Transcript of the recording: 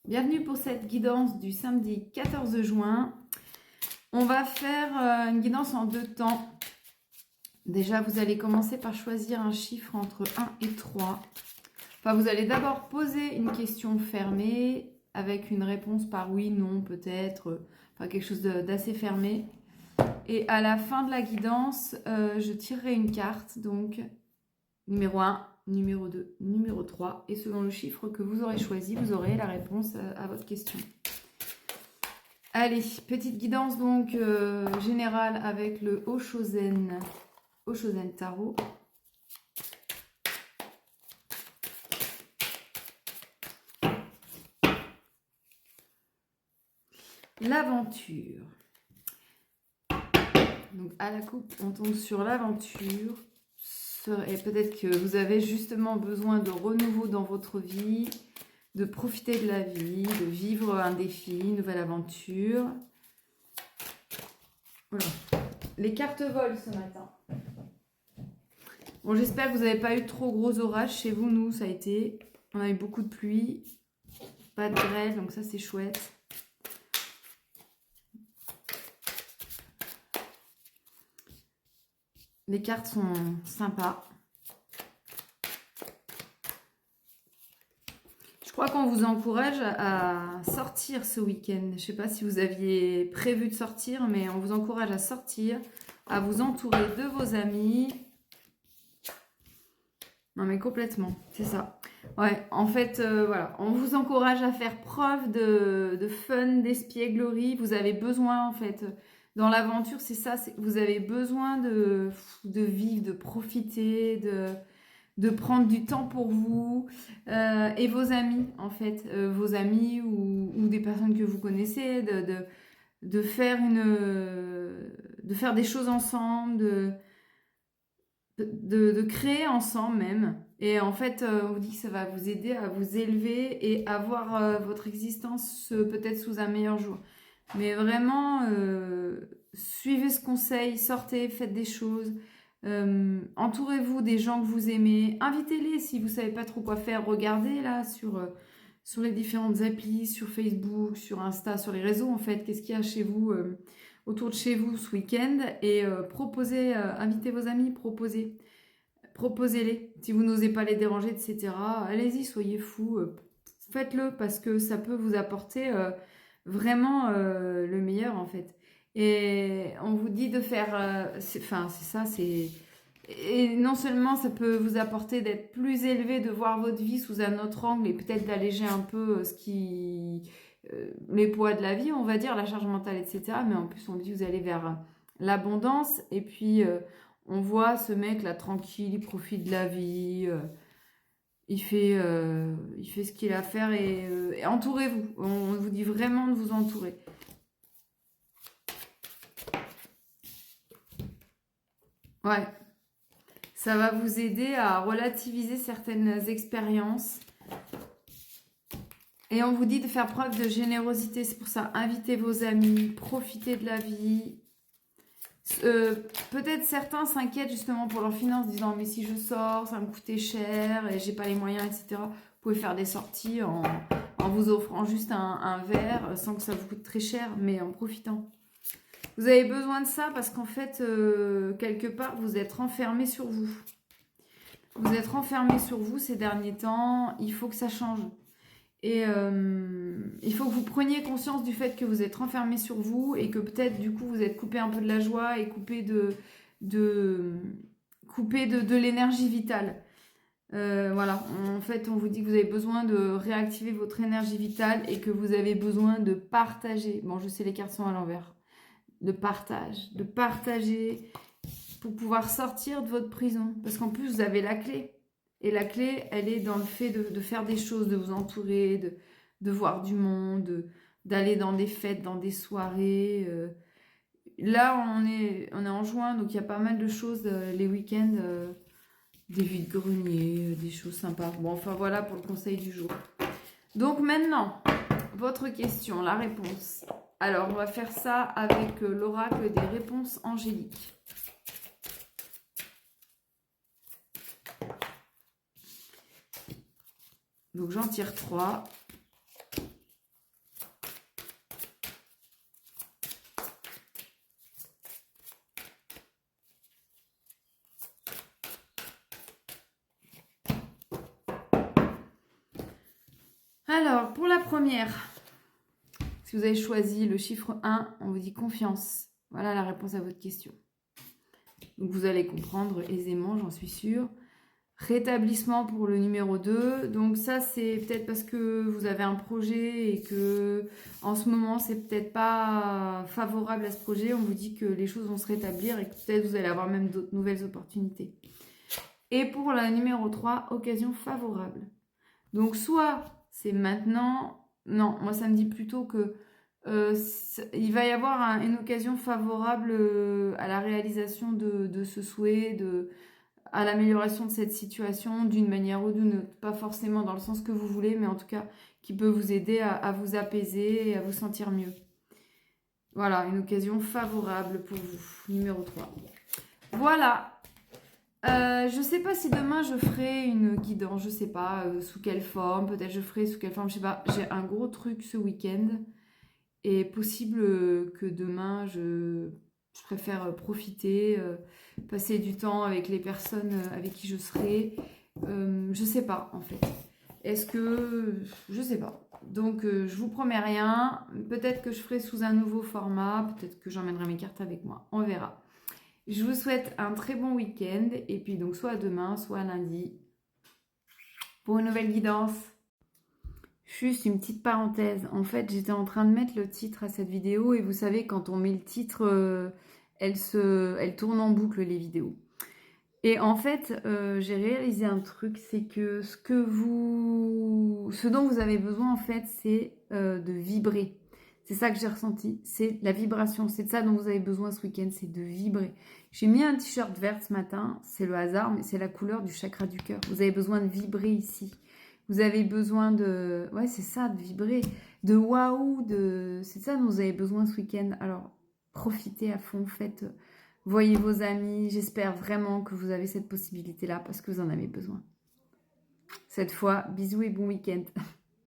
Bienvenue pour cette guidance du samedi 14 juin. On va faire une guidance en deux temps. Déjà, vous allez commencer par choisir un chiffre entre 1 et 3. Enfin, vous allez d'abord poser une question fermée avec une réponse par oui, non, peut-être, enfin quelque chose d'assez fermé. Et à la fin de la guidance, je tirerai une carte, donc numéro 1, numéro 2, numéro 3. Et selon le chiffre que vous aurez choisi, vous aurez la réponse à votre question. Allez, petite guidance donc générale avec le Oshozen Tarot. L'aventure. Donc à la coupe, on tombe sur l'aventure. Et peut-être que vous avez justement besoin de renouveau dans votre vie, de profiter de la vie, de vivre un défi, une nouvelle aventure. Voilà. Les cartes volent ce matin. Bon, j'espère que vous n'avez pas eu trop gros orages chez vous. Nous, ça a été. On a eu beaucoup de pluie, pas de grêle, donc ça c'est chouette. Les cartes sont sympas. Je crois qu'on vous encourage à sortir ce week-end. Je ne sais pas si vous aviez prévu de sortir, mais on vous encourage à sortir, à vous entourer de vos amis. Non mais complètement, c'est ça. Ouais, en fait, voilà, on vous encourage à faire preuve de fun, d'espièglerie. Vous avez besoin, en fait, dans l'aventure, c'est ça, vous avez besoin de vivre, de profiter, de prendre du temps pour vous et vos amis, en fait, vos amis ou des personnes que vous connaissez, de faire de faire des choses ensemble, de créer ensemble même. Et en fait, on vous dit que ça va vous aider à vous élever et à voir votre existence peut-être sous un meilleur jour. Mais vraiment, suivez ce conseil, sortez, faites des choses. Entourez-vous des gens que vous aimez. Invitez-les si vous ne savez pas trop quoi faire. Regardez là sur les différentes applis, sur Facebook, sur Insta, sur les réseaux en fait. Qu'est-ce qu'il y a chez vous autour de chez vous ce week-end et proposez, invitez vos amis, proposez-les. Si vous n'osez pas les déranger, etc., allez-y, soyez fous, faites-le parce que ça peut vous apporter vraiment le meilleur en fait. Et on vous dit de faire, c'est ça, c'est... Et non seulement ça peut vous apporter d'être plus élevé, de voir votre vie sous un autre angle et peut-être d'alléger un peu les poids de la vie, on va dire, la charge mentale, etc. Mais en plus, on dit que vous allez vers l'abondance. Et puis, on voit ce mec là tranquille, il profite de la vie, il fait ce qu'il a à faire et entourez-vous. On vous dit vraiment de vous entourer. Ouais. Ça va vous aider à relativiser certaines expériences. Et on vous dit de faire preuve de générosité. C'est pour ça, invitez vos amis, profitez de la vie. Peut-être certains s'inquiètent justement pour leurs finances, disant mais si je sors, ça va me coûter cher et j'ai pas les moyens, etc. Vous pouvez faire des sorties en vous offrant juste un verre sans que ça vous coûte très cher, mais en profitant. Vous avez besoin de ça parce qu'en fait, quelque part, vous êtes renfermé sur vous. Vous êtes renfermé sur vous ces derniers temps, il faut que ça change. Et il faut que vous preniez conscience du fait que vous êtes renfermé sur vous et que peut-être du coup vous êtes coupé un peu de la joie et coupé de l'énergie vitale. Voilà, en fait on vous dit que vous avez besoin de réactiver votre énergie vitale et que vous avez besoin de partager. Bon, je sais, les cartes sont à l'envers. De partager pour pouvoir sortir de votre prison. Parce qu'en plus, vous avez la clé. Et la clé, elle est dans le fait de faire des choses, de vous entourer, de voir du monde, d'aller dans des fêtes, dans des soirées. Là, on est en juin, donc il y a pas mal de choses les week-ends, des vides-greniers, des choses sympas. Bon, enfin voilà pour le conseil du jour. Donc maintenant, votre question, la réponse. Alors, on va faire ça avec l'oracle des réponses angéliques. Donc, j'en tire 3. Alors, pour la première, si vous avez choisi le chiffre 1, on vous dit confiance. Voilà la réponse à votre question. Donc, vous allez comprendre aisément, j'en suis sûre. Rétablissement pour le numéro 2. Donc ça, c'est peut-être parce que vous avez un projet et que en ce moment, c'est peut-être pas favorable à ce projet. On vous dit que les choses vont se rétablir et que peut-être vous allez avoir même d'autres nouvelles opportunités. Et pour le numéro 3, occasion favorable. Donc soit c'est maintenant... Non, moi ça me dit plutôt que il va y avoir une occasion favorable à la réalisation de ce souhait, à l'amélioration de cette situation d'une manière ou d'une autre. Pas forcément dans le sens que vous voulez, mais en tout cas qui peut vous aider à vous apaiser et à vous sentir mieux. Voilà, une occasion favorable pour vous. Numéro 3. Voilà. Je ne sais pas si demain je ferai une guidance, je ne sais pas sous quelle forme, peut-être je ferai sous quelle forme, je ne sais pas. J'ai un gros truc ce week-end et possible que demain je préfère profiter, passer du temps avec les personnes avec qui je serai. Je sais pas en fait. Est-ce que... Je sais pas. Donc je vous promets rien. Peut-être que je ferai sous un nouveau format. Peut-être que j'emmènerai mes cartes avec moi. On verra. Je vous souhaite un très bon week-end. Et puis donc soit demain, soit lundi. Pour une nouvelle guidance. Juste une petite parenthèse. En fait, j'étais en train de mettre le titre à cette vidéo. Et vous savez, quand on met le titre, elle tourne en boucle les vidéos. Et en fait, j'ai réalisé un truc, c'est que ce dont vous avez besoin en fait, c'est de vibrer. C'est ça que j'ai ressenti, c'est la vibration. C'est de ça dont vous avez besoin ce week-end, c'est de vibrer. J'ai mis un t-shirt vert ce matin, c'est le hasard, mais c'est la couleur du chakra du cœur. Vous avez besoin de vibrer ici. Vous avez besoin de... Ouais, c'est ça, de vibrer. De waouh, c'est de ça dont vous avez besoin ce week-end. Alors, profitez à fond, faites... Voyez vos amis, j'espère vraiment que vous avez cette possibilité-là parce que vous en avez besoin. Cette fois, bisous et bon week-end.